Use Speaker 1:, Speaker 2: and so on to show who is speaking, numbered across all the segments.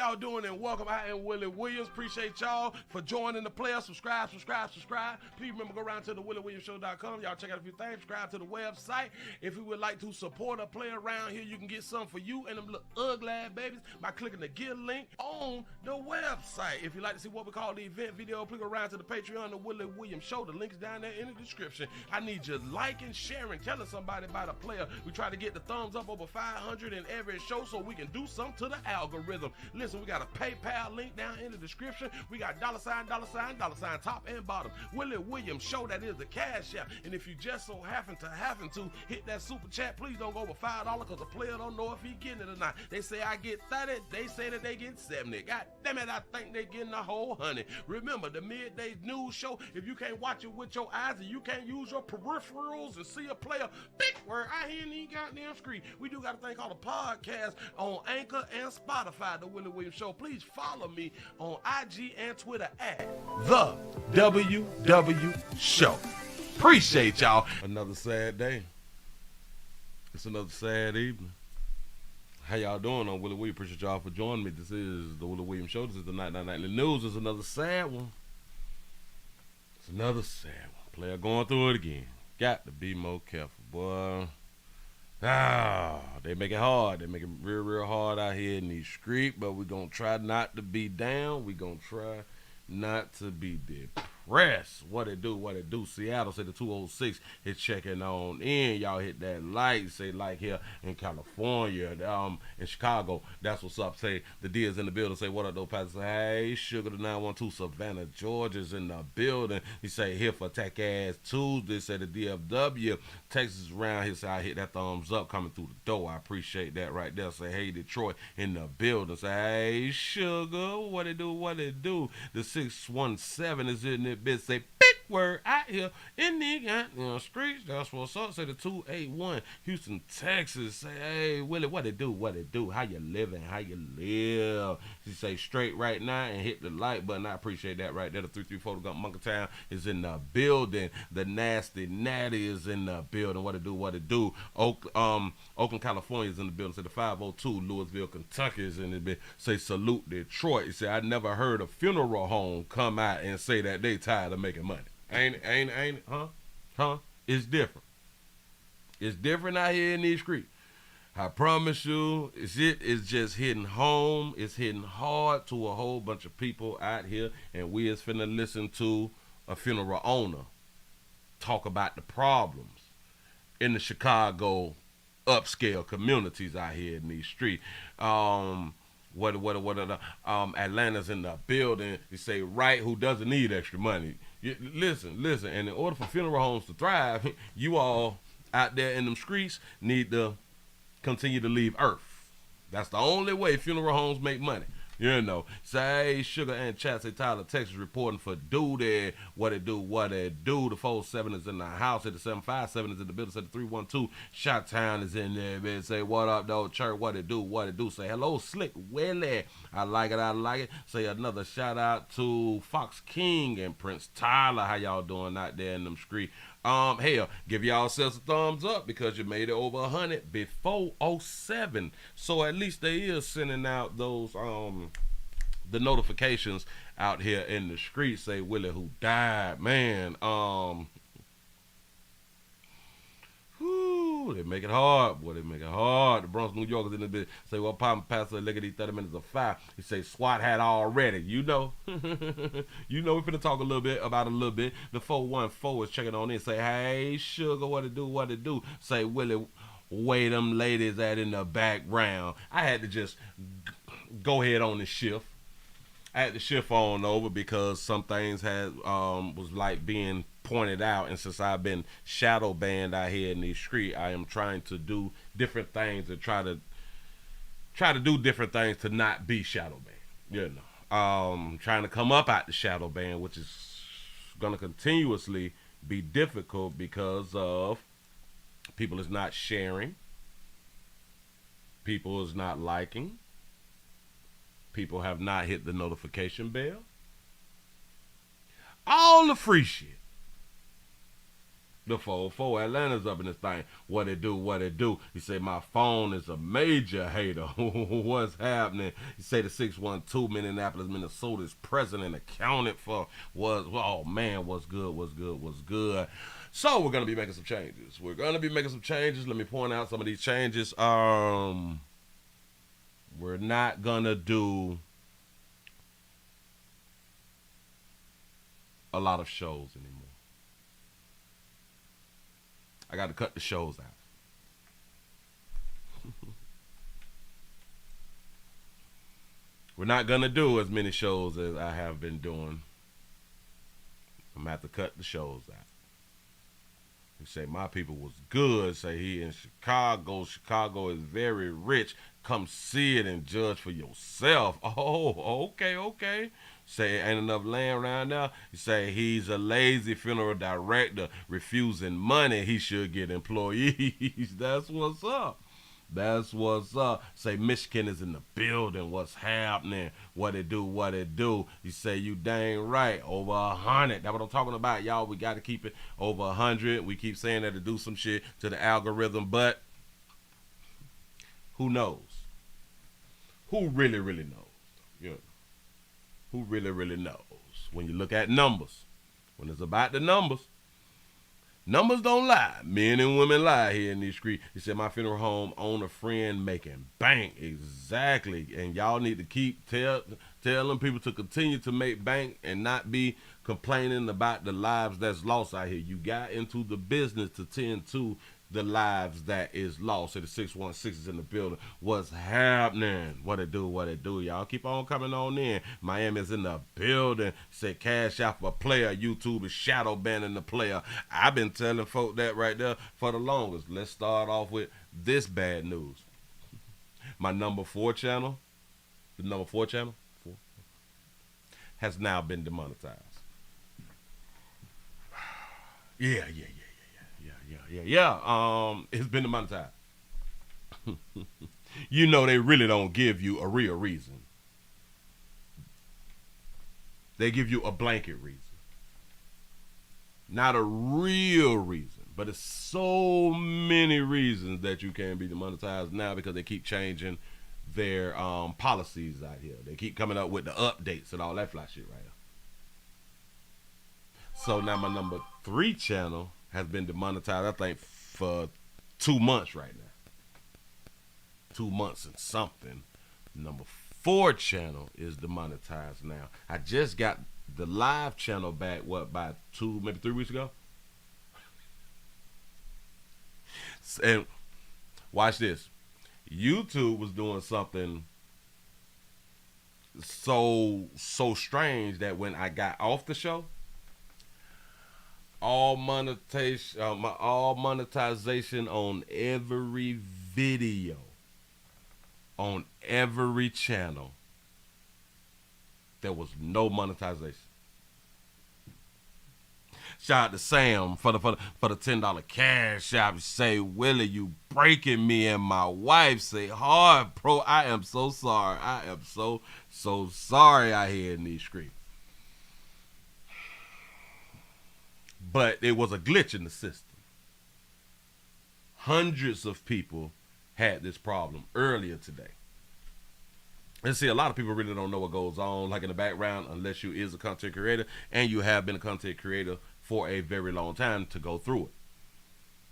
Speaker 1: y'all doing and welcome. I am Willie Williams. Appreciate y'all for joining the player. Subscribe. Please remember, go around to the WillieWilliamsShow.com. Y'all check out a few things. Subscribe to the website. If you would like to support a player around here, you can get something for you and them little ugly ass babies by clicking the Get link on the website. If you'd like to see what we call the event video, please go around to the Patreon, the Willie Williams Show. The link is down there in the description. I need you liking, sharing, telling somebody about a player. We try to get the thumbs up over 500 in every show so we can do something to the algorithm. Listen, we got a PayPal link down in the description. We got $, top and bottom. Willie Williams Show, that is the cash app. And if you just so happen to hit that super chat, please don't go over $5 because the player don't know if he getting it or not. They say I get 30, they say that they get 70. God damn it, I think they getting a whole 100. Remember, the midday news show, if you can't watch it with your eyes and you can't use your peripherals and see a player, big word, I hear any goddamn screen. We do got a thing called a podcast on Anchor and Spotify, the Willie Williams Show. Please follow me on IG and Twitter at the WW Show. Appreciate y'all. Another sad day. It's another sad evening. How y'all doing on Willie Williams? Appreciate y'all for joining me. This is the Willie Williams Show. This is the Night Nightly News. It's another sad one. It's another sad one. Player going through it again. Got to be more careful, boy. They make it hard. They make it real, real hard out here in these streets, but we're going to try not to be down. We're going to try not to be depressed. What it do? Seattle say the 206 is checking on in. Y'all hit that like. Say like here in California, in Chicago. That's what's up. Say the D is in the building. Say what up, though, Pastor? Say hey, Sugar the 912 Savannah, Georgia's in the building. He say here for Tech Ass Tuesday. Say the DFW Texas around here. Say I hit that thumbs up coming through the door. I appreciate that right there. Say hey, Detroit in the building. Say hey, Sugar, what it do? The 617 is in it. Bitch say big word out here in the streets. That's what's up. Say the 281 Houston, Texas. Say hey Willie, what it do? How you living? How you live? She say straight right now and hit the like button. I appreciate that right there. The 334 Gun Monkeytown is in the building. The Nasty Natty is in the building. What it do? Oakland, California is in the building. Say the 502 Louisville, Kentucky is in the building. Say salute Detroit. Say I never heard a funeral home come out and say that they tired of making money. Ain't it? Huh? It's different. It's different out here in these streets. I promise you, it's just hitting home. It's hitting hard to a whole bunch of people out here, and we is finna listen to a funeral owner talk about the problems in the Chicago upscale communities out here in these streets. Atlanta's in the building. You say, right, who doesn't need extra money? Listen, and in order for funeral homes to thrive, you all out there in them streets need to continue to leave Earth. That's the only way funeral homes make money. You know, say Sugar and Chat, say Tyler, Texas, reporting for Duty. What it do? The 47 is in the house. Say the 757 is in the building. Say the 312 Shot Town is in there, man. Say what up, though, church? What it do? Say hello, Slick Willie. I like it. Say another shout out to Fox King and Prince Tyler. How y'all doing out there in them streets? Hell, give y'all selves a thumbs up because you made it over 100 before 07. So at least they is sending out those the notifications out here in the streets. Say Willie who died, man. They make it hard, boy. They make it hard. The Bronx, New York is in the bit. Say, well, Papa Pastor, look at these 30 minutes of fire. He say, SWAT hat already. You know. We're finna talk a little bit. The 414 is checking on in. Say, hey, Sugar, what it do? Say, Willie, where them ladies at in the background? I had to just go ahead on the shift. I had to shift on over because some things was like being pointed out, and since I've been shadow banned out here in the street, I am trying to do different things and try to do different things to not be shadow banned. Trying to come up out the shadow ban, which is gonna continuously be difficult because of people is not sharing, people is not liking, people have not hit the notification bell. All the free shit. The 404 Atlanta's up in this thing. What it do? What it do? He say my phone is a major hater. What's happening? He say the 612 Minneapolis, Minnesota's president accounted for was, oh man, what's good? What's good? What's good? So we're gonna be making some changes. Let me point out some of these changes. We're not gonna do a lot of shows anymore. I got to cut the shows out. We're not going to do as many shows as I have been doing. I'm going to have to cut the shows out. He say, my people was good. Say he in Chicago. Chicago is very rich. Come see it and judge for yourself. Oh, okay. Say ain't enough land around there. You say he's a lazy funeral director refusing money. He should get employees. That's what's up. Say Michigan is in the building. What's happening? What it do? You say you dang right. Over 100. That's what I'm talking about, y'all. We got to keep it over 100. We keep saying that to do some shit to the algorithm, but who knows? Who really knows? You know, who really knows? When you look at numbers, when it's about the numbers don't lie. Men and women lie here in these streets. He said, my funeral home own a friend making bank. Exactly. And y'all need to keep telling people to continue to make bank and not be complaining about the lives that's lost out here. You got into the business to tend to the lives that is lost. So the 616 is in the building. What's happening? What it do? Y'all keep on coming on in. Miami's in the building. Say cash out for a player. YouTube is shadow banning the player. I've been telling folk that right there for the longest. Let's start off with this bad news. My number 4 channel, has now been demonetized. Yeah. It's been demonetized. You know they really don't give you a real reason. They give you a blanket reason. Not a real reason. But it's so many reasons that you can't be demonetized now because they keep changing their policies out here. They keep coming up with the updates and all that fly shit right now. So now my number 3 channel has been demonetized, I think, for 2 months right now. 2 months and something. Number 4 channel is demonetized now. I just got the live channel back, by 2, maybe 3 weeks ago? And watch this. YouTube was doing something so strange that when I got off the show, all monetization on every video, on every channel. There was no monetization. Shout out to Sam for the $10 cash app. Say, Willie, you breaking me and my wife. Say, hard, bro. I am so sorry. I am so sorry I hear in these streets. But it was a glitch in the system. Hundreds of people had this problem earlier today. And see, a lot of people really don't know what goes on, like in the background, unless you is a content creator and you have been a content creator for a very long time to go through it.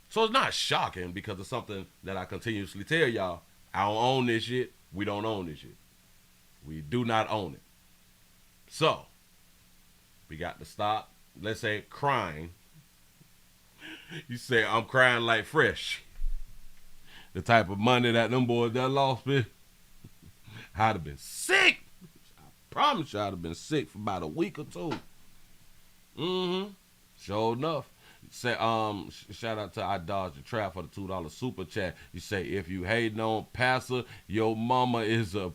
Speaker 1: So it's not shocking because it's something that I continuously tell y'all. I don't own this shit. We don't own this shit. We do not own it. So we got to stop, let's say, crying. You say, I'm crying like fresh. The type of money that them boys that lost me, I'd have been sick. I promise you I'd have been sick for about a week or 2. Sure enough. Say, shout out to I Dodged the Trap for the $2 super chat. You say, if you hating on Pastor, your mama is a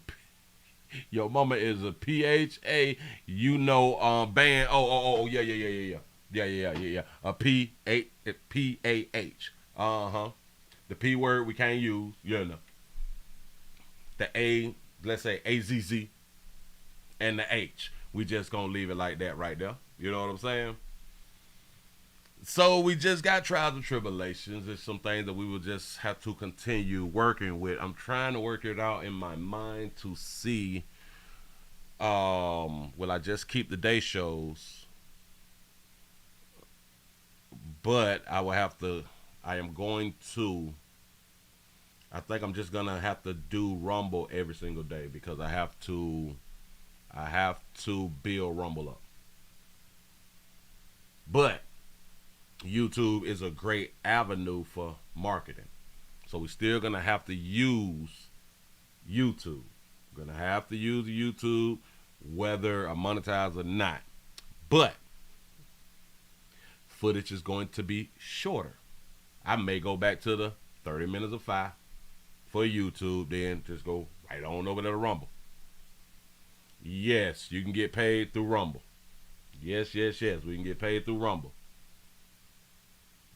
Speaker 1: PHA, you know, band. Yeah. A PAH. The P word we can't use, you know. The A, let's say AZZ, and the H. We just gonna leave it like that right there. You know what I'm saying? So we just got trials and tribulations. There's some things that we will just have to continue working with. I'm trying to work it out in my mind to see, will I just keep the day shows, but I will have to. I am going to. I think I'm just gonna have to do Rumble every single day because I have to. I have to build Rumble up. But YouTube is a great avenue for marketing. So we're still gonna have to use YouTube. We're gonna have to use YouTube whether I monetize or not. But footage is going to be shorter. I may go back to the 30 minutes of fire for YouTube, then just go right on over to the Rumble. Yes, you can get paid through Rumble. Yes, yes, yes, we can get paid through Rumble.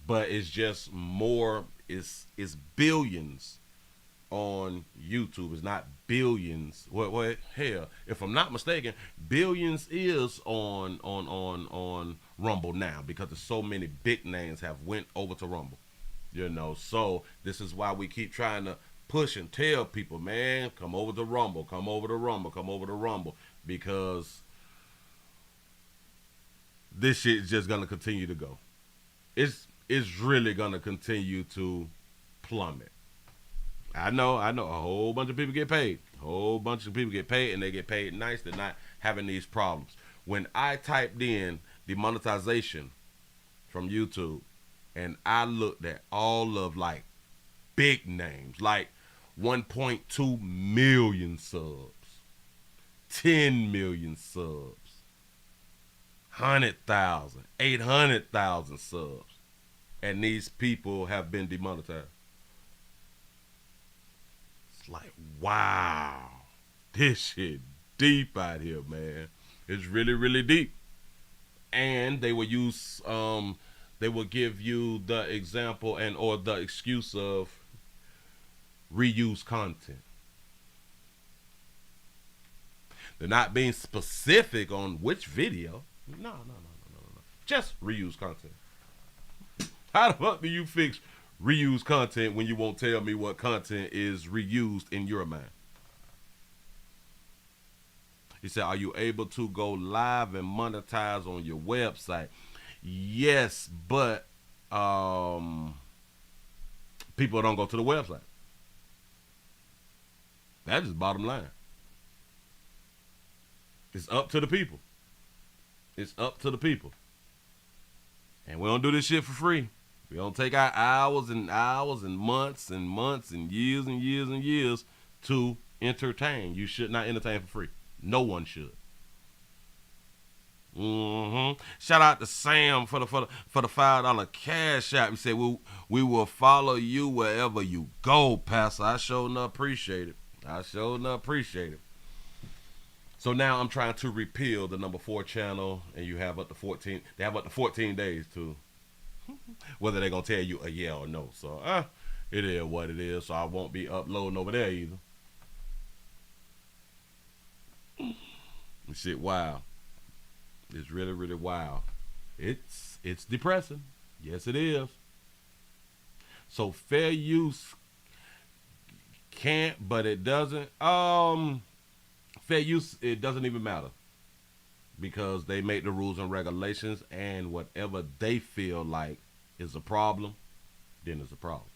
Speaker 1: But it's just more, it's billions on YouTube. It's not billions. What hell? If I'm not mistaken, billions is on Rumble now because there's so many big names have went over to Rumble. So this is why we keep trying to push and tell people, man, come over to Rumble, come over to Rumble, come over to Rumble, because this shit is just gonna continue to go. It's really gonna continue to plummet. I know a whole bunch of people get paid. A whole bunch of people get paid, and they get paid nice. They're not having these problems. When I typed in demonetization from YouTube, and I looked at all of like big names, like 1.2 million subs, 10 million subs, 100,000, 800,000 subs, and these people have been demonetized. It's like, wow, this shit deep out here, man. It's really, really deep. And they will use, they will give you the example and or the excuse of reuse content. They're not being specific on which video. No. Just reuse content. How the fuck do you fix reuse content when you won't tell me what content is reused in your mind? He said, are you able to go live and monetize on your website? Yes, but people don't go to the website. That's just bottom line. It's up to the people. It's up to the people. And we don't do this shit for free. We don't take our hours and hours and months and months and years and years and years to entertain. You should not entertain for free. No one should. Shout out to Sam for the $5 cash app. He said we will follow you wherever you go, Pastor. I sure enough appreciate it. So now I'm trying to repeal the number 4 channel, and you have up to 14. They have up to 14 days to whether they're gonna tell you a yeah or no. So it is what it is. So I won't be uploading over there either. Shit, wow. It's really, really wild. It's depressing. Yes, it is. So fair use can't, but it doesn't. Fair use, it doesn't even matter because they make the rules and regulations, and whatever they feel like is a problem, then it's a problem.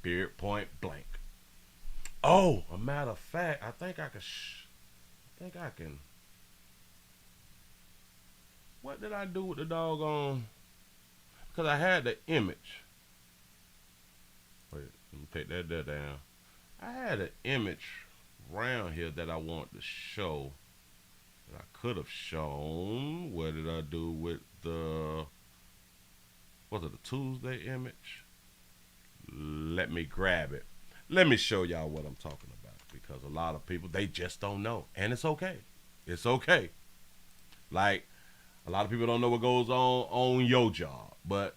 Speaker 1: Period. Point blank. Oh, a matter of fact, I think I can. What did I do with the doggone? Because I had the image. Wait, let me take that down. I had an image around here that I wanted to show. That I could have shown. What did I do with the? Was it the Tuesday image? Let me grab it. Let me show y'all what I'm talking about, because a lot of people, they just don't know, and it's okay. It's okay. Like, a lot of people don't know what goes on your job, but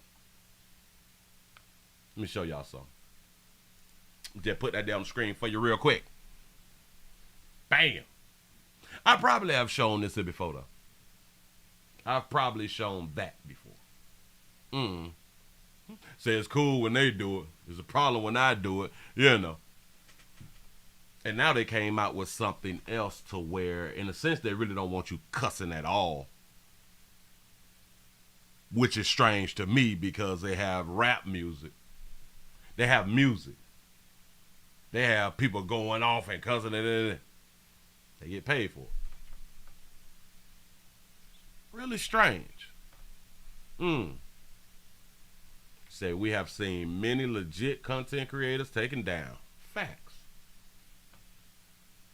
Speaker 1: let me show y'all something. Just put that down on the screen for you real quick. Bam. I probably have shown this before, though. I've probably shown that before. Mm. Say it's cool when they do it. It's a problem when I do it. You know. And now they came out with something else to where, in a sense, they really don't want you cussing at all. Which is strange to me because they have rap music. They have music. They have people going off and cussing it. They get paid for it. Really strange. Say we have seen many legit content creators taken down. Facts.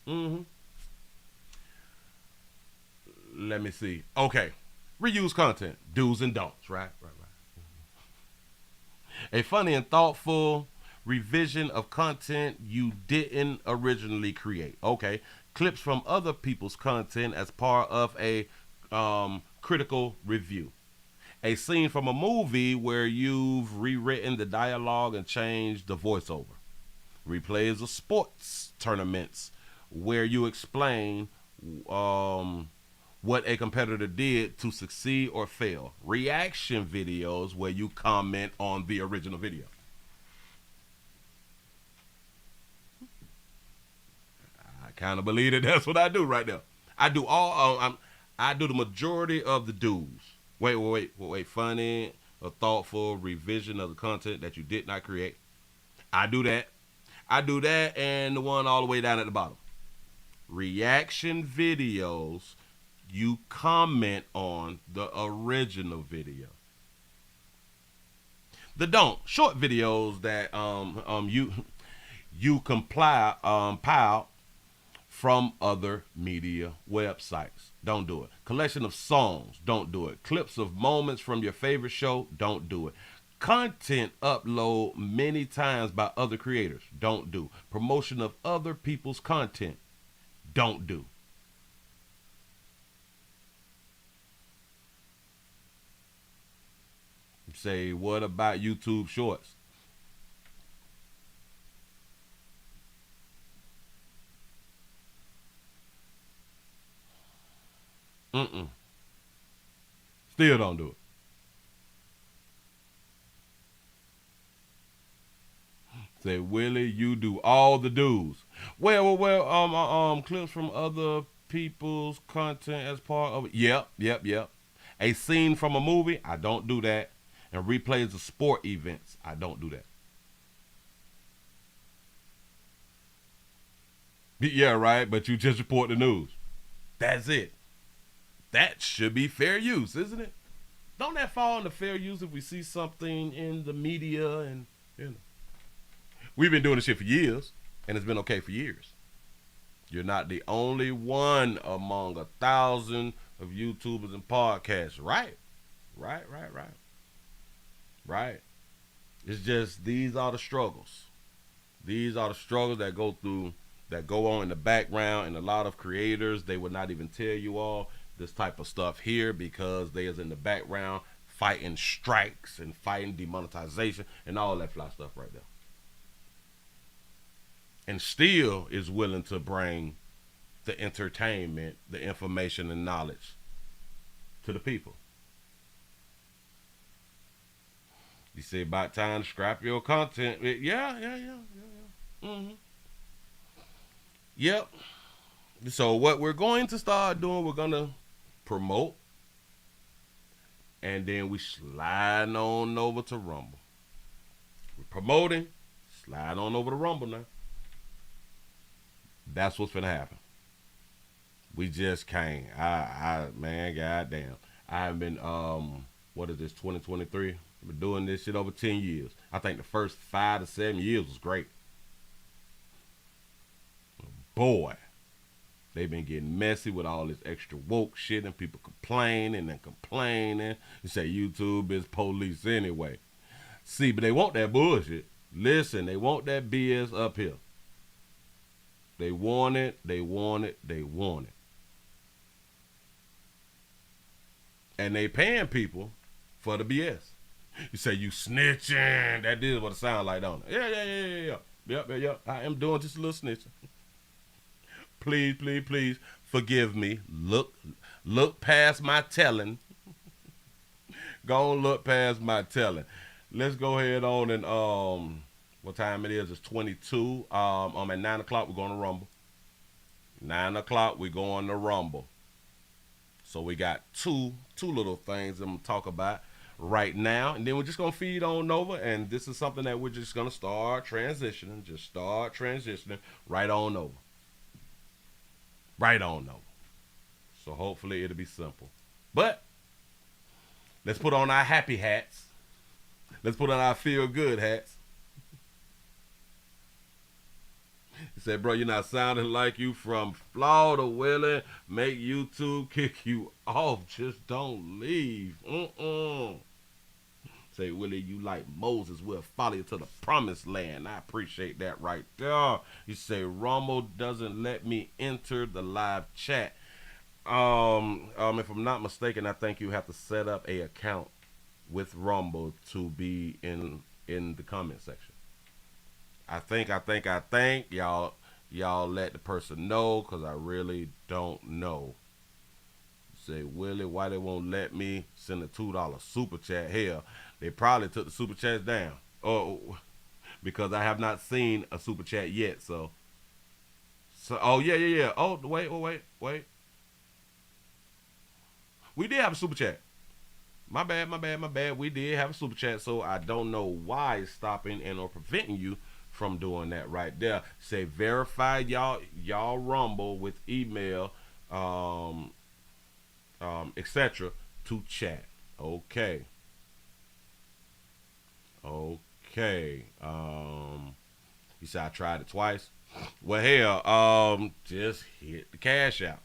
Speaker 1: Mm-hmm. Let me see. Okay. Reuse content. Do's and don'ts. Right. A funny and thoughtful revision of content you didn't originally create. Okay. Clips from other people's content as part of a critical review. A scene from a movie where you've rewritten the dialogue and changed the voiceover. Replays of sports tournaments where you explain what a competitor did to succeed or fail. Reaction videos where you comment on the original video. I kind of believe that that's what I do right now. I do I do the majority of the do's. Wait. Funny, a thoughtful revision of the content that you did not create. I do that. And the one all the way down at the bottom. Reaction videos, you comment on the original video. The don't short videos that you compile from other media websites. Don't do it. Collection of songs. Don't do it. Clips of moments from your favorite show. Don't do it. Content upload many times by other creators. Don't do. Promotion of other people's content. Don't do. Say, what about YouTube Shorts? Mm-mm. Still don't do it. Say, Willie, you do all the do's. Clips from other people's content as part of it. Yep. A scene from a movie, I don't do that. And replays of sport events, I don't do that. Yeah, right, but you just report the news. That's it. That should be fair use, isn't it? Don't that fall into fair use if we see something in the media and you know? We've been doing this shit for years, and it's been okay for years. You're not the only one among 1,000 of YouTubers and podcasts. Right. Right. It's just these are the struggles. These are the struggles that go on in the background, and a lot of creators, they would not even tell you all this type of stuff here because they is in the background fighting strikes and fighting demonetization and all that fly stuff right there. And still is willing to bring the entertainment, the information and knowledge to the people. You say about time to scrap your content. Yeah. Mm-hmm. Yep. So what we're going to start doing, we're gonna promote, and then we slide on over to Rumble. We're promoting, slide on over to Rumble now. That's what's gonna happen. We just can't. Man, goddamn. I've been what is this, 2023? I've been doing this shit over 10 years. I think the first 5 to 7 years was great. Boy, they've been getting messy with all this extra woke shit and people complaining and complaining. You say YouTube is police anyway. See, but they want that bullshit. Listen, they want that BS up here. They want it. And they paying people for the BS. You say you snitching. That is what it sounds like, don't it? Yeah. Yep. I am doing just a little snitching. Please forgive me. Look past my telling. Go on, look past my telling. Let's go ahead on and what time it is? It's 22. At 9 o'clock we're going to Rumble. 9 o'clock we going to Rumble. So we got two little things I'm gonna talk about right now, and then we're just gonna feed on over. And this is something that we're just gonna start transitioning, right on over, right on over. So hopefully it'll be simple. But let's put on our happy hats. Let's put on our feel good hats. He said, bro, you're not sounding like you from Florida, Willie. Make YouTube kick you off. Just don't leave. Say, Willie, you like Moses. We'll follow you to the promised land. I appreciate that right there. You say, Rumble doesn't let me enter the live chat. If I'm not mistaken, I think you have to set up a account with Rumble to be in the comment section. I think y'all let the person know, because I really don't know. Say, Willie, why they won't let me send a $2 super chat? Hell, they probably took the super chats down. Oh, because I have not seen a super chat yet. So oh yeah. Oh, wait. We did have a super chat. My bad. We did have a super chat, so I don't know why it's stopping and or preventing you from doing that right there. Say, verify y'all Rumble with email, etc. to chat. Okay. You said I tried it twice. Well, hell, just hit the cash out.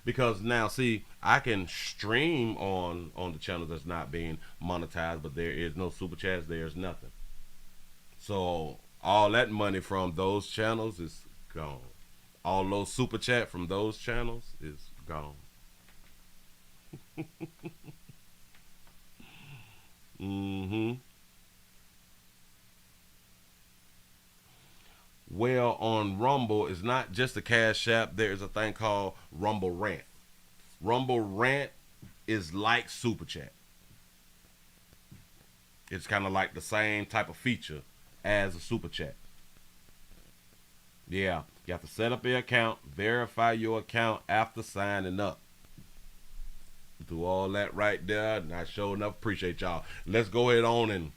Speaker 1: Because now, see, I can stream on the channel that's not being monetized, but there is no super chats. There's nothing. So all that money from those channels is gone. All those super chat from those channels is gone. Well, on Rumble, it's not just a cash app. There's a thing called Rumble Rant. Rumble Rant is like Super Chat. It's kind of like the same type of feature as a Super Chat. Yeah, you have to set up your account, verify your account after signing up. Do all that right there, and I sure enough appreciate y'all. Let's go ahead on, and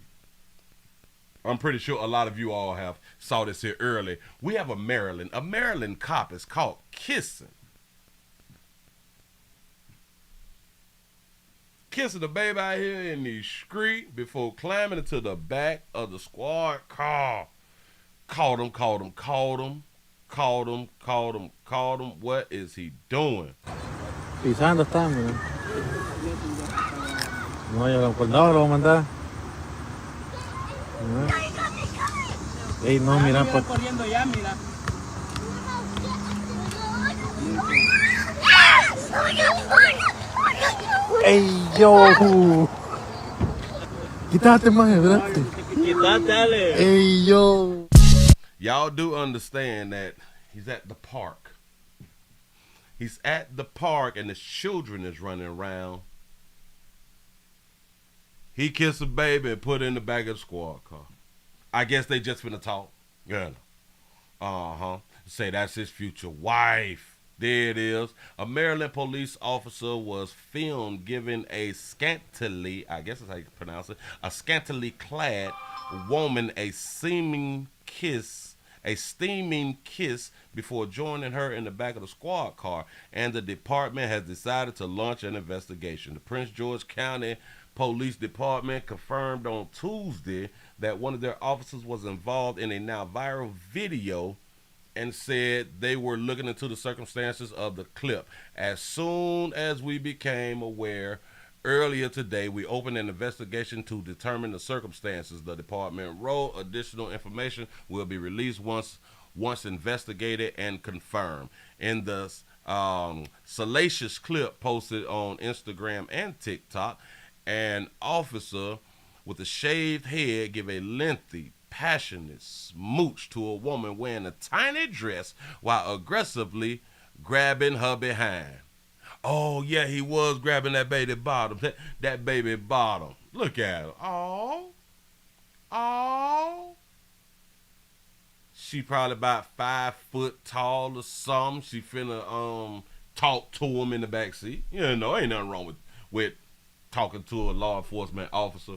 Speaker 1: I'm pretty sure a lot of you all have saw this here early. We have a Maryland cop is caught kissing the baby out here in the street before climbing into the back of the squad car. Called him. What is he doing?
Speaker 2: Pisando estamos. No, yo con no lo voy a mandar. Ey, no, mira, pues. Corriendo ya, mira. Ey, yo. Quítate más, adelante. Quítate, dale. Ey, yo.
Speaker 1: Y'all do understand that he's at the park. He's at the park and the children is running around. He kissed a baby and put it in the back of the squad car. I guess they just finna talk. Yeah. Say that's his future wife. There it is. A Maryland police officer was filmed giving a scantily, I guess that's how you pronounce it, a scantily clad woman a steaming kiss before joining her in the back of the squad car, and the department has decided to launch an investigation. The Prince George County Police Department confirmed on Tuesday that one of their officers was involved in a now viral video and said they were looking into the circumstances of the clip. As soon as we became aware earlier today, we opened an investigation to determine the circumstances. The department wrote additional information will be released once investigated and confirmed. In the salacious clip posted on Instagram and TikTok, an officer with a shaved head give a lengthy, passionate smooch to a woman wearing a tiny dress while aggressively grabbing her behind. Oh yeah, he was grabbing that baby bottom. That baby bottom. Look at her. Oh, oh. She probably about 5 foot tall or something. She finna talk to him in the back seat. You know, ain't nothing wrong with talking to a law enforcement officer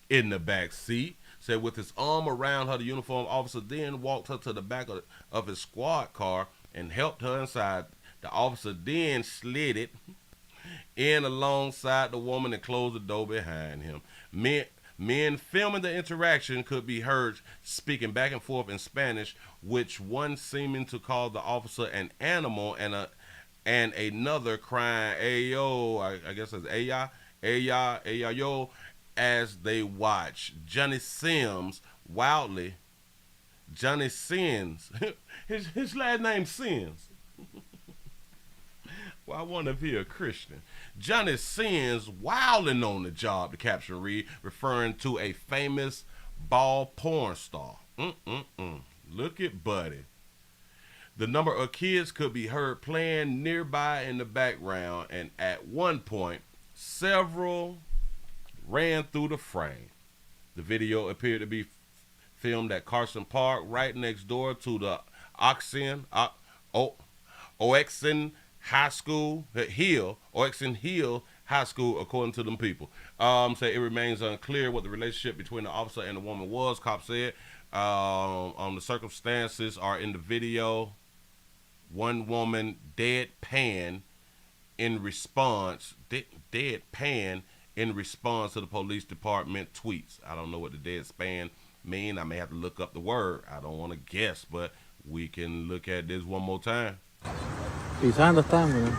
Speaker 1: in the back seat. Said with his arm around her, the uniformed officer then walked her to the back of his squad car and helped her inside. The officer then slid it in alongside the woman and closed the door behind him. Men filming the interaction could be heard speaking back and forth in Spanish, which one seeming to call the officer an animal and another crying "Ayo," I guess it's "Aya, Aya, Aya yo," as they watch. Johnny Sims wildly. Johnny Sins. his last name Sins. Well, I wonder if he a Christian. Johnny Sins wilding on the job, the caption read, referring to a famous ball porn star. Look at Buddy. The number of kids could be heard playing nearby in the background, and at one point, several ran through the frame. The video appeared to be filmed at Carson Park, right next door to the Oxen High School Hill, Oxen Hill High School, according to them people. Say it remains unclear what the relationship between the officer and the woman was. Cop said the circumstances are in the video. One woman deadpan in response to the police department tweets. I don't know what the deadpan mean. I may have to look up the word. I don't want to guess, but we can look at this one more time.
Speaker 2: Pisando estamos.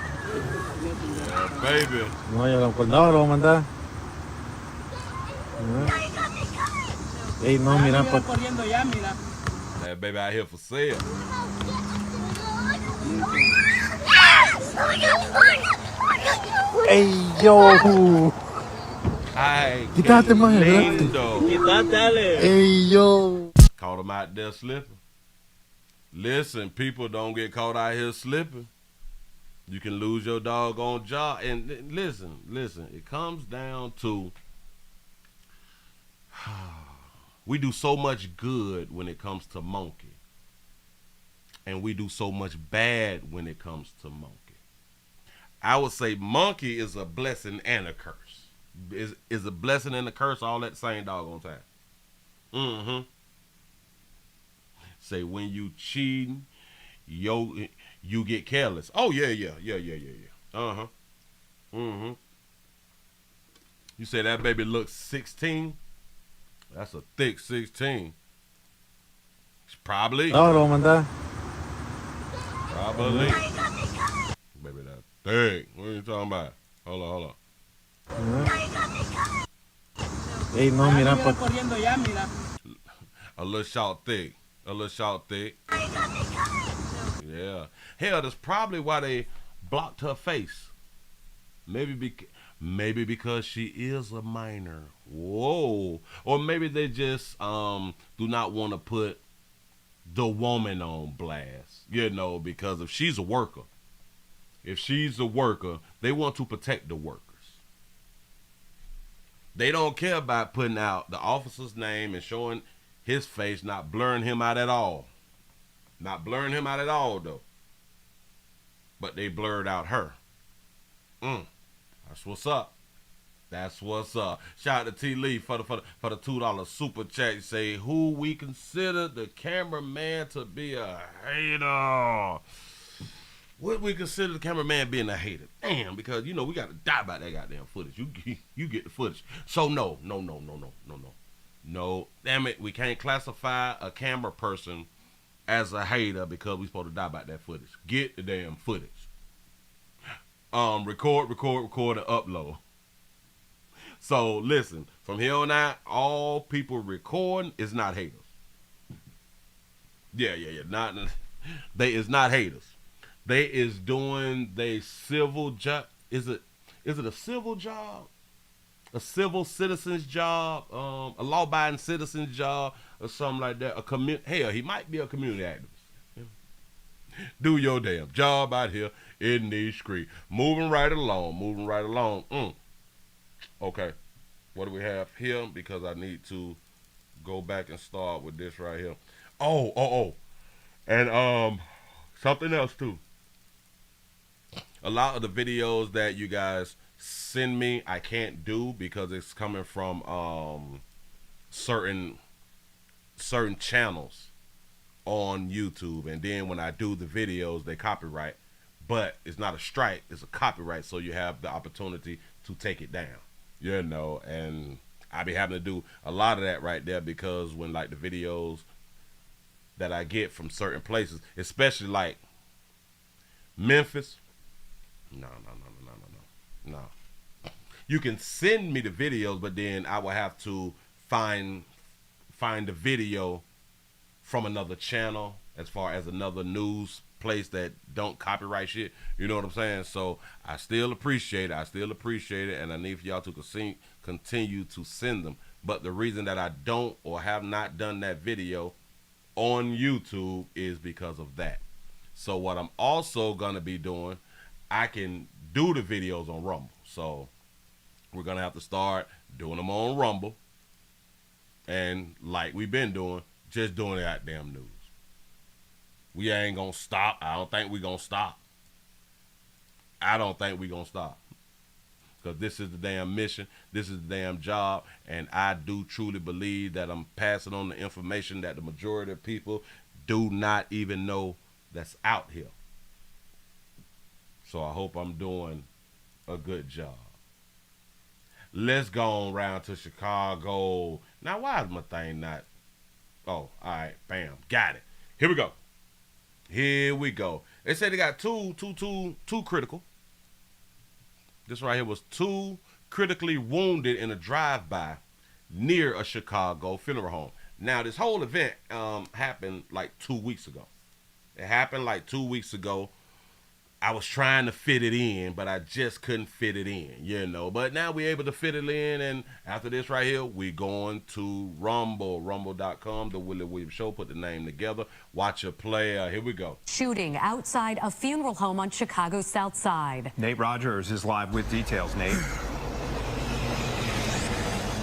Speaker 1: Yeah, baby.
Speaker 2: No, yo con no lo voy a mandar. Ey, no, mira, por...
Speaker 1: That baby out here for sale.
Speaker 2: Ey, yo.
Speaker 1: Ay,
Speaker 2: Quítate, man.
Speaker 1: lindo.
Speaker 3: Quítate.
Speaker 2: Ey, yo.
Speaker 1: Caught him out there slipping. Listen, people don't get caught out here slipping. You can lose your doggone job. And listen, it comes down to we do so much good when it comes to monkey. And we do so much bad when it comes to monkey. I would say monkey is a blessing and a curse. Is a blessing and a curse all at the same doggone time. Say when you cheating, you get careless. Oh yeah. You say that baby looks 16? That's a thick 16. Probably.
Speaker 2: No, lo voy a mandar.
Speaker 1: Probably. Baby, that thick. What are you talking about? Hold on.
Speaker 2: Ey, no, mira, por...
Speaker 1: A little short thick. Yeah. Hell, that's probably why they blocked her face. Maybe because she is a minor. Whoa. Or maybe they just do not want to put the woman on blast. You know, because if she's a worker, they want to protect the workers. They don't care about putting out the officer's name and showing his face, not blurring him out at all. Though. But they blurred out her. That's what's up. Shout out to T. Lee for the $2 super chat. Say who we consider the cameraman to be a hater. What we consider the cameraman being a hater? Damn, because you know we got to die by that goddamn footage. You get the footage. So no. Damn it, we can't classify a camera person as a hater because we supposed to die by that footage. Get the damn footage. Record, and upload. So listen, from here on out, all people recording is not haters. Yeah. They is not haters. They is doing their civil job. Is it a civil job? A civil citizen's job? A law-abiding citizen's job or something like that? Hell, he might be a community activist. Do your damn job out here in these streets. Moving right along. Okay, what do we have here? Because I need to go back and start with this right here. And something else too. A lot of the videos that you guys send me, I can't do because it's coming from certain channels on YouTube, and then when I do the videos, they copyright. But it's not a strike; it's a copyright, so you have the opportunity to take it down. And I be having to do a lot of that right there because when like the videos that I get from certain places, especially like Memphis, no. You can send me the videos, but then I will have to find the video from another channel, as far as another news place that don't copyright shit. You know what I'm saying? So I still appreciate it, and I need for y'all to continue to send them. But the reason that I don't or have not done that video on YouTube is because of that. So what I'm also gonna be doing, I can do the videos on Rumble. So we're gonna have to start doing them on Rumble, and like we've been doing, just doing the goddamn news. We ain't gonna stop. I don't think we're gonna stop. Because this is the damn mission. This is the damn job. And I do truly believe that I'm passing on the information that the majority of people do not even know that's out here. So I hope I'm doing a good job. Let's go on around to Chicago. Now, why is my thing not? Oh, all right. Bam. Got it. Here we go. They said they got two critical. This right here was 2 critically wounded in a drive-by near a Chicago funeral home. Now, this whole event happened like 2 weeks ago. I was trying to fit it in, but I just couldn't fit it in, But now we're able to fit it in, and after this right here, we're going to Rumble. Rumble.com, the Willie Williams Show, put the name together. Watch it play. Here we go.
Speaker 3: Shooting outside a funeral home on Chicago's South Side.
Speaker 4: Nate Rogers is live with details. Nate.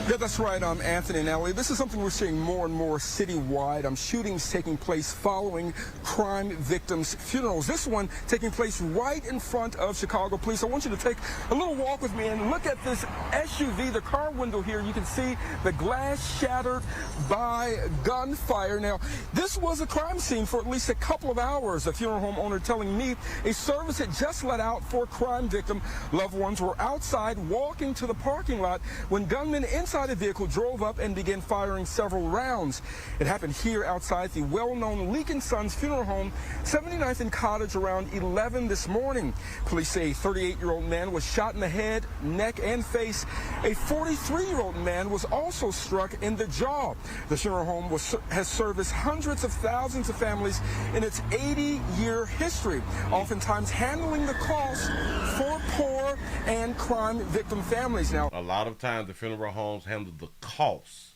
Speaker 5: Yeah, that's right. I'm Anthony and Ellie. This is something we're seeing more and more citywide. Shootings taking place following crime victims' funerals. This one taking place right in front of Chicago Police. I want you to take a little walk with me and look at this SUV, the car window here. You can see the glass shattered by gunfire. Now, this was a crime scene for at least a couple of hours. A funeral home owner telling me a service had just let out for a crime victim. Loved ones were outside walking to the parking lot when gunmen inside the vehicle drove up and began firing several rounds. It happened here outside the well-known Leak & Sons funeral home, 79th and Cottage, around 11 this morning. Police say a 38-year-old man was shot in the head, neck, and face. A 43-year-old man was also struck in the jaw. The funeral home has serviced hundreds of thousands of families in its 80-year history, oftentimes handling the costs for poor and crime victim families. Now,
Speaker 1: a lot of times the funeral homes handle the costs.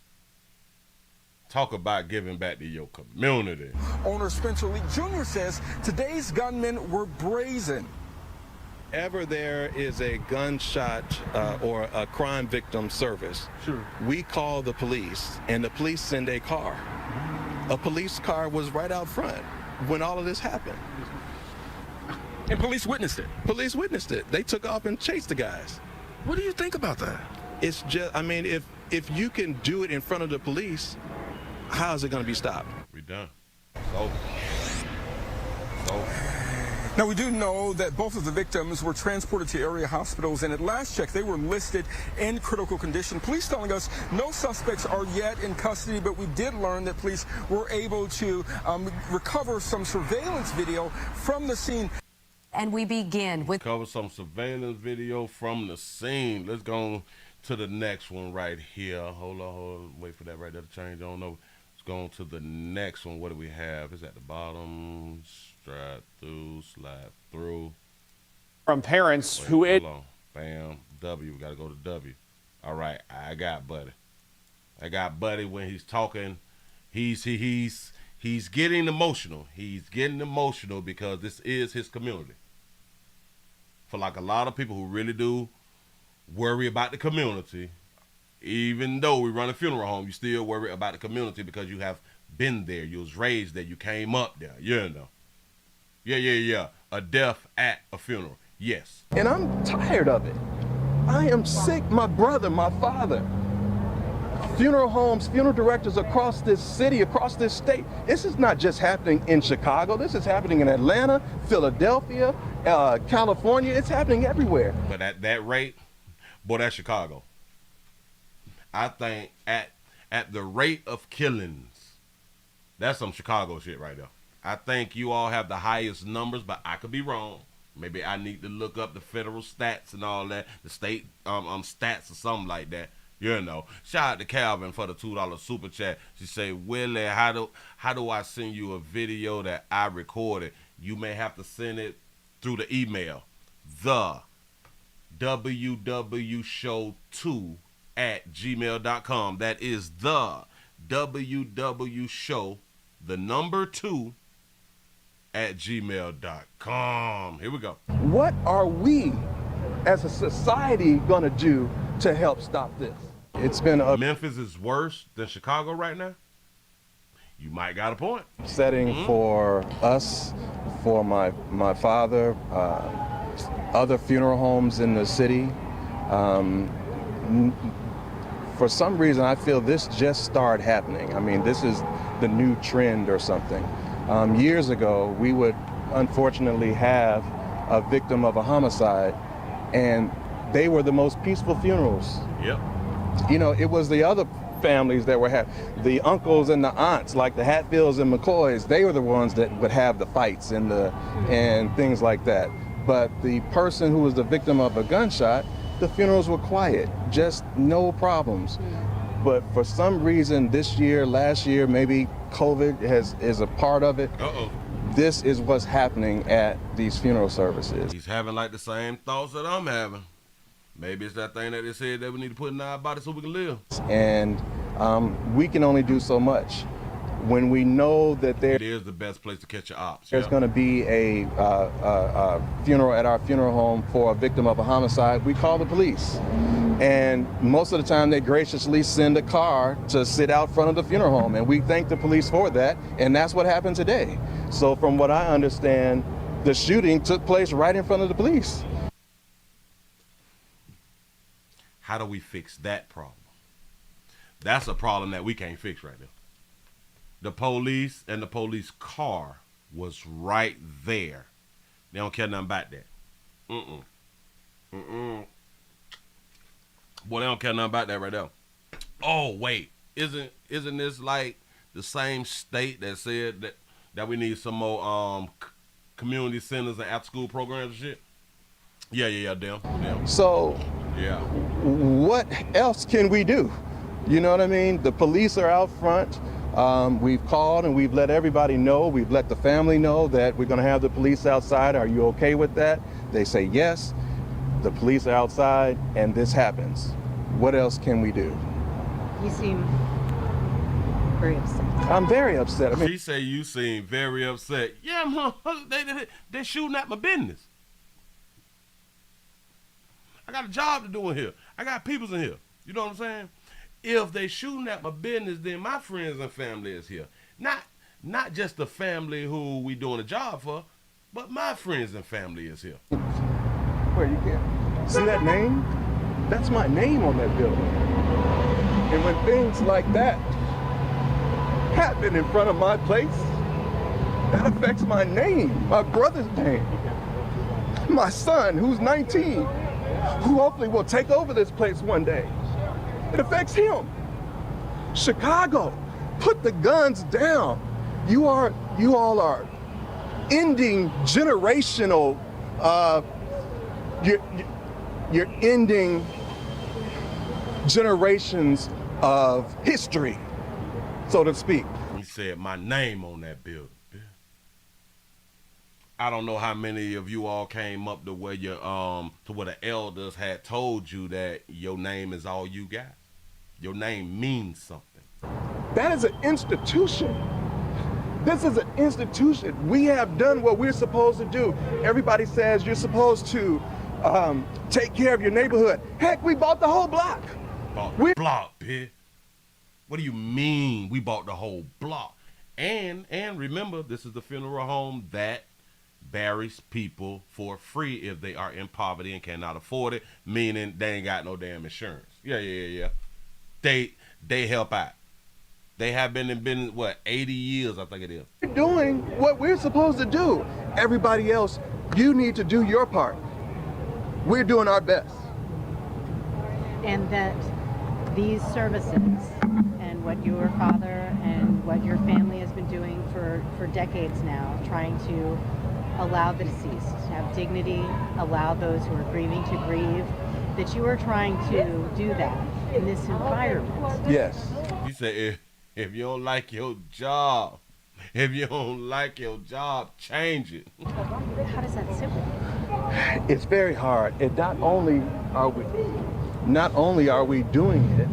Speaker 1: Talk about giving back to your community.
Speaker 5: Owner Spencer Lee Jr. says today's gunmen were brazen.
Speaker 6: Whenever there is a gunshot or a crime victim service, we call the police, and the police send a car. A police car was right out front when all of this happened.
Speaker 5: And police witnessed it?
Speaker 6: Police witnessed it. They took off and chased the guys.
Speaker 5: What do you think about that?
Speaker 6: It's just, I mean, if you can do it in front of the police, how is it going to be stopped?
Speaker 1: We done. It's over. It's over.
Speaker 5: Now, we do know that both of the victims were transported to area hospitals, and at last check, they were listed in critical condition. Police telling us no suspects are yet in custody, but we did learn that police were able to recover some surveillance video from the scene.
Speaker 3: And we begin with
Speaker 1: cover some surveillance video from the scene. Let's go to the next one right here. Hold on. Wait for that right there to change. I don't know. Let's go on to the next one. What do we have? It's at the bottom. Stride through, slide through.
Speaker 7: From parents
Speaker 1: Wait,
Speaker 7: who...
Speaker 1: Hold on. Bam. W. We got to go to W. All right. I got Buddy. When he's talking. He's He's getting emotional. He's getting emotional because this is his community. For like a lot of people who really do worry about the community, even though we run a funeral home, you still worry about the community because you have been there. You was raised there. You came up there. You know. Yeah. A death at a funeral. Yes.
Speaker 6: And I'm tired of it. I am sick. My brother, my father. Funeral homes, funeral directors across this city, across this state. This is not just happening in Chicago. This is happening in Atlanta, Philadelphia, California. It's happening everywhere.
Speaker 1: But at that rate, boy, that's Chicago. I think at the rate of killings, that's some Chicago shit right there. I think you all have the highest numbers, but I could be wrong. Maybe I need to look up the federal stats and all that, the state stats or something like that. You know. Shout out to Calvin for the $2 super chat. She say, Willie, how do I send you a video that I recorded? You may have to send it through the email. The www.show2@gmail.com. That is the www.show, the number 2@gmail.com. Here we go.
Speaker 6: What are we as a society gonna do to help stop this? It's been
Speaker 1: Memphis is worse than Chicago right now? You might got a point.
Speaker 6: upsetting for us, for my father, other funeral homes in the city. For some reason, I feel this just started happening. I mean, this is the new trend or something. Years ago, we would unfortunately have a victim of a homicide, and they were the most peaceful funerals.
Speaker 1: Yep.
Speaker 6: You know, it was the other families that were the uncles and the aunts, like the Hatfields and McCoys. They were the ones that would have the fights and things like that. But the person who was the victim of a gunshot, the funerals were quiet, just no problems. But for some reason, this year, last year, maybe COVID is a part of it. This is what's happening at these funeral services.
Speaker 1: He's having like the same thoughts that I'm having. Maybe it's that thing that they said that we need to put in our body so we can live.
Speaker 6: And we can only do so much. When we know that
Speaker 1: It is the best place to catch your ops.
Speaker 6: there's going to be a funeral at our funeral home for a victim of a homicide, we call the police. And most of the time they graciously send a car to sit out front of the funeral home, and we thank the police for that, and that's what happened today. So from what I understand, the shooting took place right in front of the police.
Speaker 1: How do we fix that problem? That's a problem that we can't fix right now. The police and the police car was right there. They don't care nothing about that. Boy, they don't care nothing about that right now. Oh, wait. Isn't this like the same state that said that we need some more community centers and after school programs and shit? Yeah, damn.
Speaker 6: So
Speaker 1: Yeah.
Speaker 6: what else can we do? You know what I mean? The police are out front. We've called and we've let everybody know. We've let the family know that we're going to have the police outside. Are you okay with that? They say yes. The police are outside and this happens. What else can we do?
Speaker 8: You seem very upset.
Speaker 6: I'm very upset. I mean,
Speaker 1: She say you seem very upset. Yeah, they shooting at my business. I got a job to do in here. I got peoples in here. You know what I'm saying? If they shooting at my business, then my friends and family is here. Not just the family who we doing a job for, but my friends and family is here.
Speaker 6: where you can't see that name? That's my name on that building. And when things like that happen in front of my place, that affects my name, my brother's name. My son, who's 19, who hopefully will take over this place one day. It affects him. Chicago, put the guns down. You all are ending generational, you're ending generations of history, so to speak.
Speaker 1: He said my name on that building. I don't know how many of you all came up to where your to where the elders had told you that your name is all you got. Your name means something.
Speaker 6: That is an institution.
Speaker 9: This is an institution. We have done what we're supposed to do. Everybody says you're supposed to take care of your neighborhood. Heck, we bought the whole block.
Speaker 1: Bought the block, bitch. What do you mean we bought the whole block? And remember, this is the funeral home that buries people for free if they are in poverty and cannot afford it, meaning they ain't got no damn insurance. Yeah. They help out. They have been what, 80 years, I think it is.
Speaker 9: We're doing what we're supposed to do. Everybody else, you need to do your part. We're doing our best.
Speaker 8: And that these services and what your father and what your family has been doing for decades now, trying to allow the deceased to have dignity, allow those who are grieving to grieve, that you are trying to do that in this environment.
Speaker 9: Yes.
Speaker 1: You say if you don't like your job, change it.
Speaker 8: How does that sit with you?
Speaker 9: It's very hard. And not only are we doing it,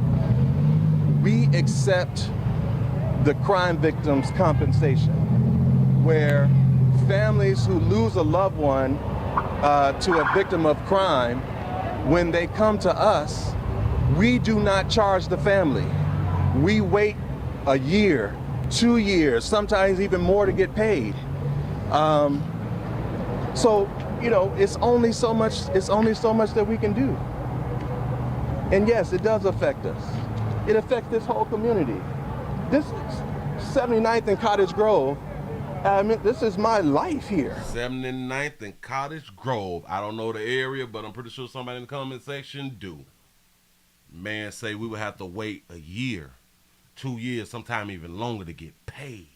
Speaker 9: we accept the crime victims' compensation, where families who lose a loved one to a victim of crime, when they come to us, we do not charge the family. We wait a year, 2 years, sometimes even more to get paid. So, it's only so much that we can do. And yes, it does affect us. It affects this whole community. This 79th and Cottage Grove, I mean, this is my life here.
Speaker 1: 79th and Cottage Grove. I don't know the area, but I'm pretty sure somebody in the comment section do. Man, say we would have to wait a year, 2 years, sometime even longer to get paid.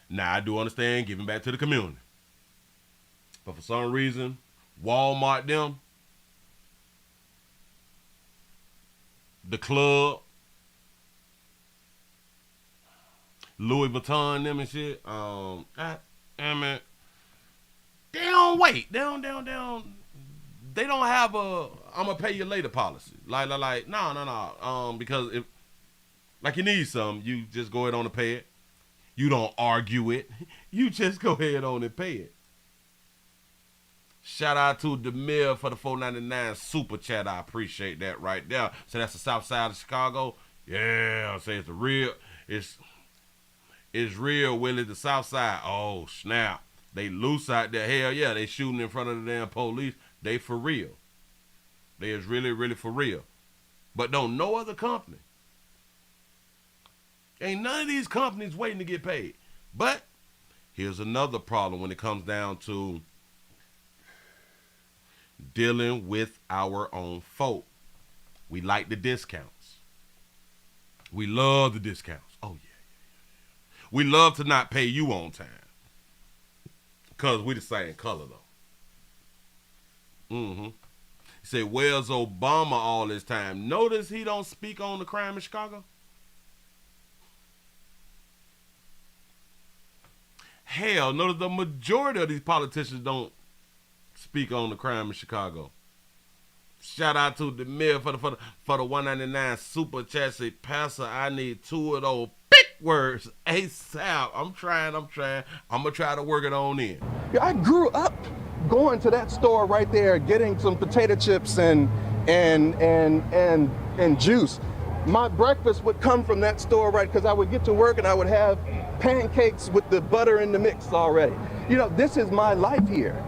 Speaker 1: Now, I do understand giving back to the community. But for some reason, Walmart them, the club, Louis Vuitton them and shit, damn it, they don't wait. They don't have a I'm gonna pay you later policy. Like, no. Because if, like, you need something, you just go ahead on and pay it. You don't argue it. You just go ahead on and pay it. Shout out to Demir for the $4.99 super chat. I appreciate that right there. So that's the south side of Chicago. Yeah, I say it's real, Willie, the south side. Oh, snap. They loose out there. Hell yeah, they shooting in front of the damn police. They for real. They is really, really for real. But don't no other company. Ain't none of these companies waiting to get paid. But here's another problem when it comes down to dealing with our own folk. We like the discounts. We love the discounts. Oh, yeah. We love to not pay you on time. Because we the same color, though. You say, where's Obama all this time? Notice he don't speak on the crime in Chicago. Hell, notice the majority of these politicians don't speak on the crime in Chicago. Shout out to the mayor for the $1.99 super chat. Say, Pastor, I need 2 of those big words ASAP. I'm trying. I'm gonna try to work it on in.
Speaker 9: Yeah, I grew up going to that store right there, getting some potato chips and juice. My breakfast would come from that store, right? Because I would get to work and I would have pancakes with the butter in the mix already. This is my life here.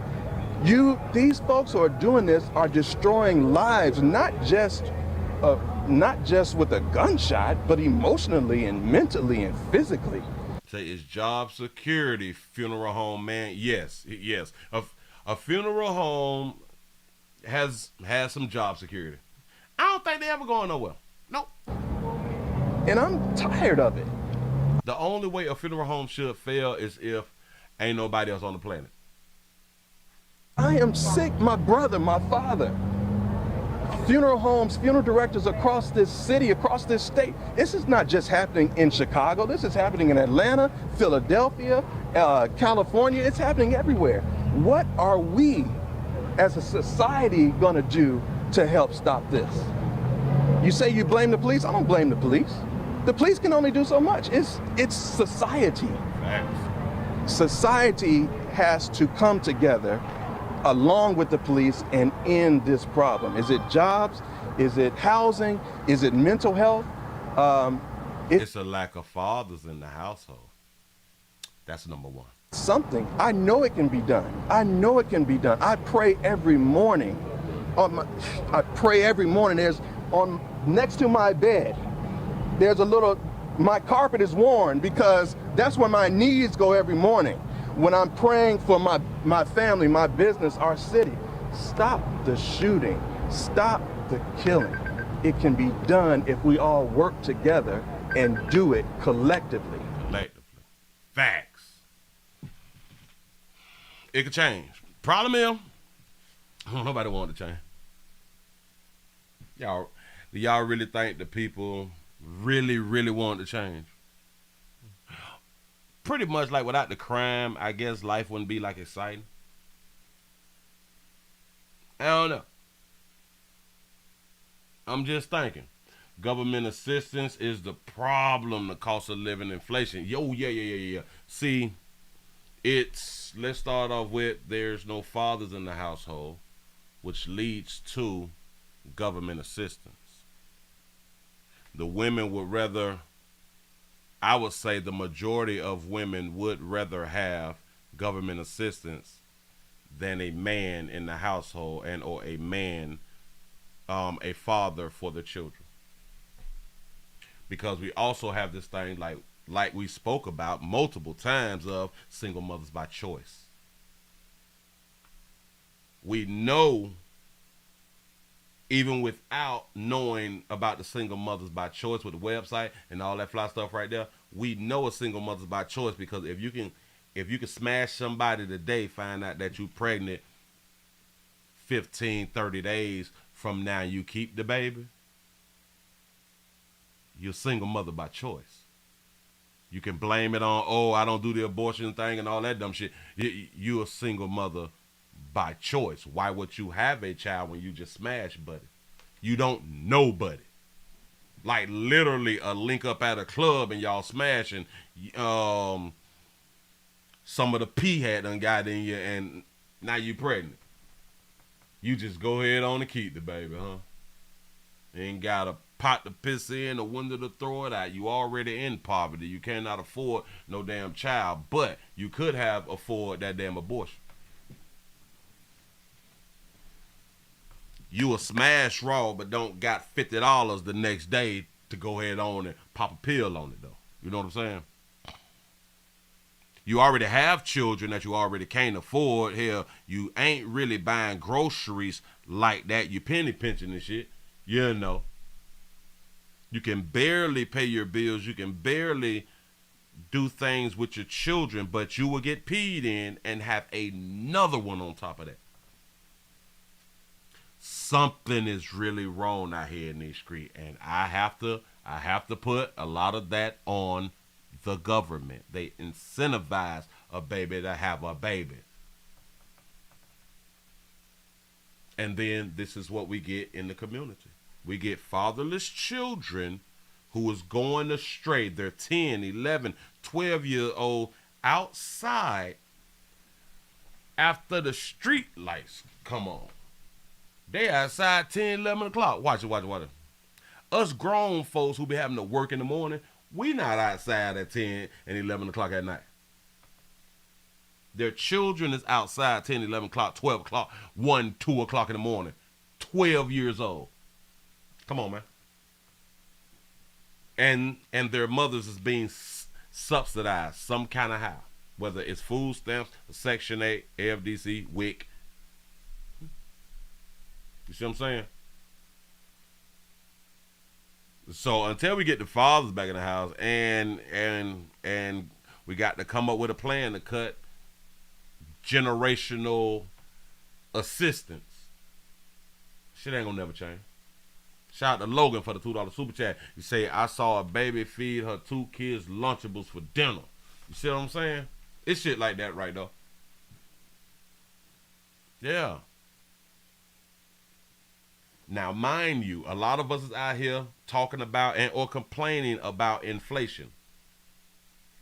Speaker 9: These folks who are doing this are destroying lives, not just with a gunshot, but emotionally and mentally and physically.
Speaker 1: Say, it's job security, funeral home, man. Yes. A funeral home has some job security. I don't think they ever going nowhere. Nope.
Speaker 9: And I'm tired of it.
Speaker 1: The only way a funeral home should fail is if ain't nobody else on the planet.
Speaker 9: I am sick, my brother, my father. Funeral homes, funeral directors across this city, across this state. This is not just happening in Chicago. This is happening in Atlanta, Philadelphia, California. It's happening everywhere. What are we as a society gonna do to help stop this? You say you blame the police? I don't blame the police. The police can only do so much. It's society.
Speaker 1: Facts.
Speaker 9: Society has to come together along with the police and end this problem. Is it jobs? Is it housing? Is it mental health?
Speaker 1: It's a lack of fathers in the household. That's number one.
Speaker 9: Something. I know it can be done. I know it can be done. I pray every morning. I pray every morning. There's next to my bed, there's a little, my carpet is worn because that's where my knees go every morning when I'm praying for my family, my business, our city. Stop the shooting. Stop the killing. It can be done if we all work together and do it collectively.
Speaker 1: Collectively. Facts. It could change. Problem is, nobody wanted to change. Do y'all really think the people really, really want to change? Pretty much like without the crime, I guess life wouldn't be like exciting. I don't know. I'm just thinking. Government assistance is the problem, the cost of living, inflation. Yeah. See, let's start off with there's no fathers in the household, which leads to government assistance. The women would rather, I would say the majority of women would rather have government assistance than a man in the household and or a man, a father for the children. Because we also have this thing like we spoke about multiple times of single mothers by choice. We know, even without knowing about the single mothers by choice with the website and all that fly stuff right there, we know a single mothers by choice because if you can smash somebody today, find out that you're pregnant 15, 30 days from now, you keep the baby, you're a single mother by choice. You can blame it on, oh, I don't do the abortion thing and all that dumb shit. You're a single mother by choice. Why would you have a child when you just smash buddy? You don't know buddy. Like literally a link up at a club and y'all smashing. Some of the pee had done got in you and now you pregnant. You just go ahead on and keep the baby, huh? You ain't got a pot to piss in, a window to throw it out. You already in poverty. You cannot afford no damn child, but you could have afford that damn abortion. You a smash raw, but don't got $50 the next day to go ahead on and pop a pill on it though. You know what I'm saying? You already have children that you already can't afford. Hell, you ain't really buying groceries like that. You penny pinching and shit. You know. You can barely pay your bills. You can barely do things with your children, but you will get peed in and have another one on top of that. Something is really wrong out here in these streets, and I have to put a lot of that on the government. They incentivize a baby to have a baby. And then this is what we get in the community. We get fatherless children who is going astray. They're 10, 11, 12-year-old outside after the street lights come on. They outside 10, 11 o'clock. Watch it. Us grown folks who be having to work in the morning, we not outside at 10 and 11 o'clock at night. Their children is outside 10, 11 o'clock, 12 o'clock, 1, 2 o'clock in the morning. 12 years old. Come on, man. And their mothers is being subsidized some kind of how. Whether it's food stamps, Section 8, AFDC, WIC. You see what I'm saying? So until we get the fathers back in the house and we got to come up with a plan to cut generational assistance, shit ain't gonna never change. Shout out to Logan for the $2 super chat. You say, I saw a baby feed her 2 kids Lunchables for dinner. You see what I'm saying? It's shit like that right though. Yeah. Now, mind you, a lot of us is out here talking about and or complaining about inflation.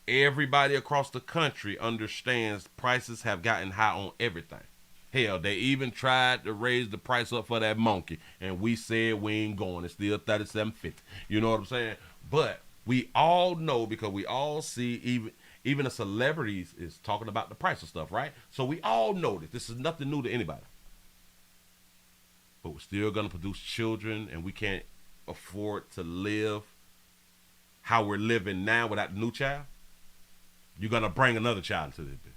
Speaker 1: Everybody across the country understands prices have gotten high on everything. Hell, they even tried to raise the price up for that monkey, and we said we ain't going. It's still $37.50. You know what I'm saying? But we all know, because we all see, even the celebrities is talking about the price of stuff, right? So we all know that this is nothing new to anybody. But we're still gonna produce children, and we can't afford to live how we're living now without the new child. You're gonna bring another child into this bitch.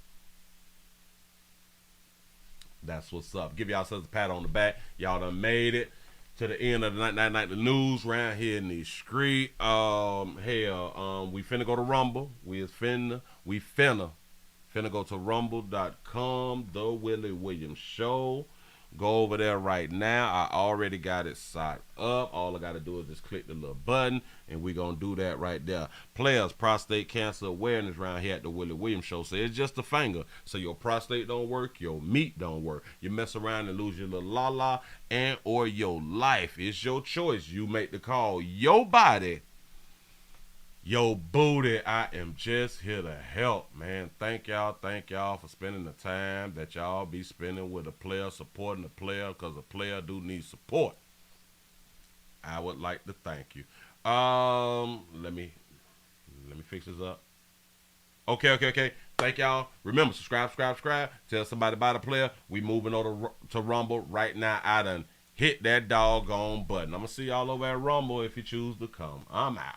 Speaker 1: That's what's up. Give yourselves a pat on the back. Y'all done made it to the end of the night the news around here in the street. We finna go to Rumble. We finna go to rumble.com, The Willie Williams Show. Go over there right now. I already got it signed up. All I got to do is just click the little button, and we're going to do that right there. Players, prostate cancer awareness around here at the Willie Williams Show. So it's just a finger. So your prostate don't work, your meat don't work. You mess around and lose your little la-la and or your life. It's your choice. You make the call. Your body, your booty. I am just here to help, man. Thank y'all for spending the time that y'all be spending with a player, supporting the player, because a player do need support. I would like to thank you. Let me fix this up. Okay. Thank y'all. Remember, subscribe. Tell somebody about the player. We moving over to Rumble right now. I done hit that doggone button. I'm gonna see y'all over at Rumble if you choose to come. I'm out.